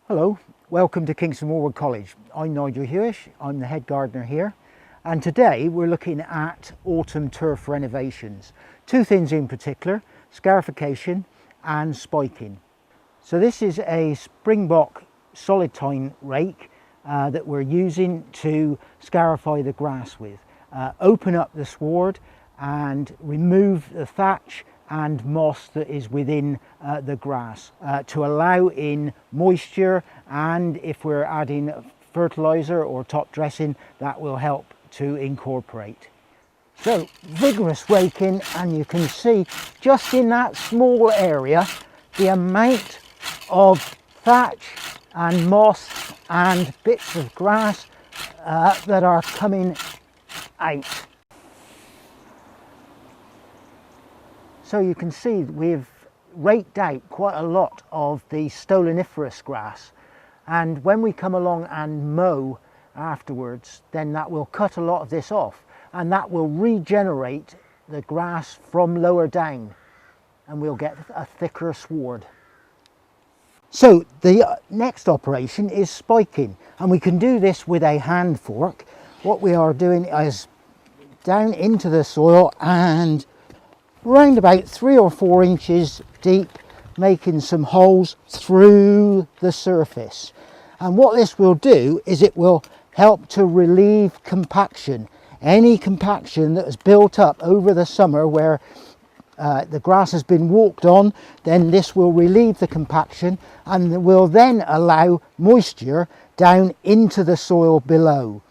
Hello, welcome to Kingston Maurward College. I'm Nigel Hewish, I'm the head gardener here, and today we're looking at autumn turf renovations. Two things in particular, scarification and spiking. So this is a Springbok solid tine rake that we're using to scarify the grass with. Open up the sward and remove the thatch and moss that is within the grass to allow in moisture, and if we're adding fertilizer or top dressing, that will help to incorporate. So vigorous raking, and you can see just in that small area the amount of thatch and moss and bits of grass that are coming out. So you can see we've raked out quite a lot of the stoloniferous grass, and when we come along and mow afterwards, then that will cut a lot of this off, and that will regenerate the grass from lower down, and we'll get a thicker sward. So the next operation is spiking, and we can do this with a hand fork. What we are doing is down into the soil and round about 3 or 4 inches deep, making some holes through the surface. And what this will do is it will help to relieve compaction. Any compaction that has built up over the summer where the grass has been walked on, then this will relieve the compaction and will then allow moisture down into the soil below.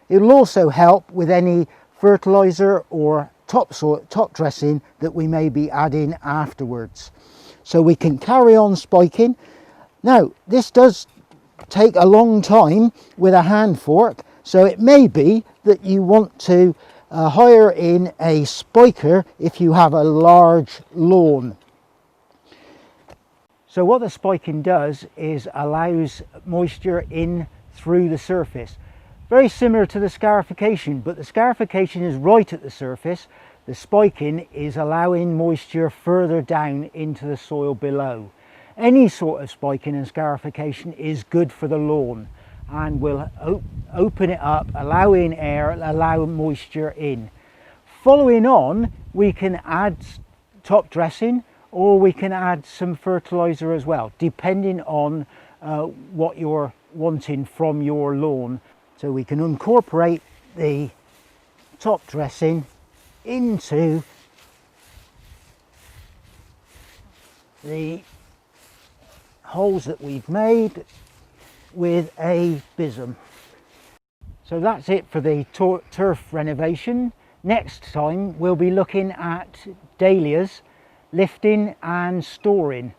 It will also help with any fertilizer or top dressing that we may be adding afterwards. So we can carry on spiking. Now this does take a long time with a hand fork, so it may be that you want to hire in a spiker if you have a large lawn. So what the spiking does is allows moisture in through the surface. Very similar to the scarification, but the scarification is right at the surface. The spiking is allowing moisture further down into the soil below. Any sort of spiking and scarification is good for the lawn and will open it up, allow in air, allow moisture in. Following on, we can add top dressing, or we can add some fertilizer as well, depending on what you're wanting from your lawn. So we can incorporate the top dressing into the holes that we've made with a bism. So that's it for the turf renovation. Next time we'll be looking at dahlias, lifting and storing.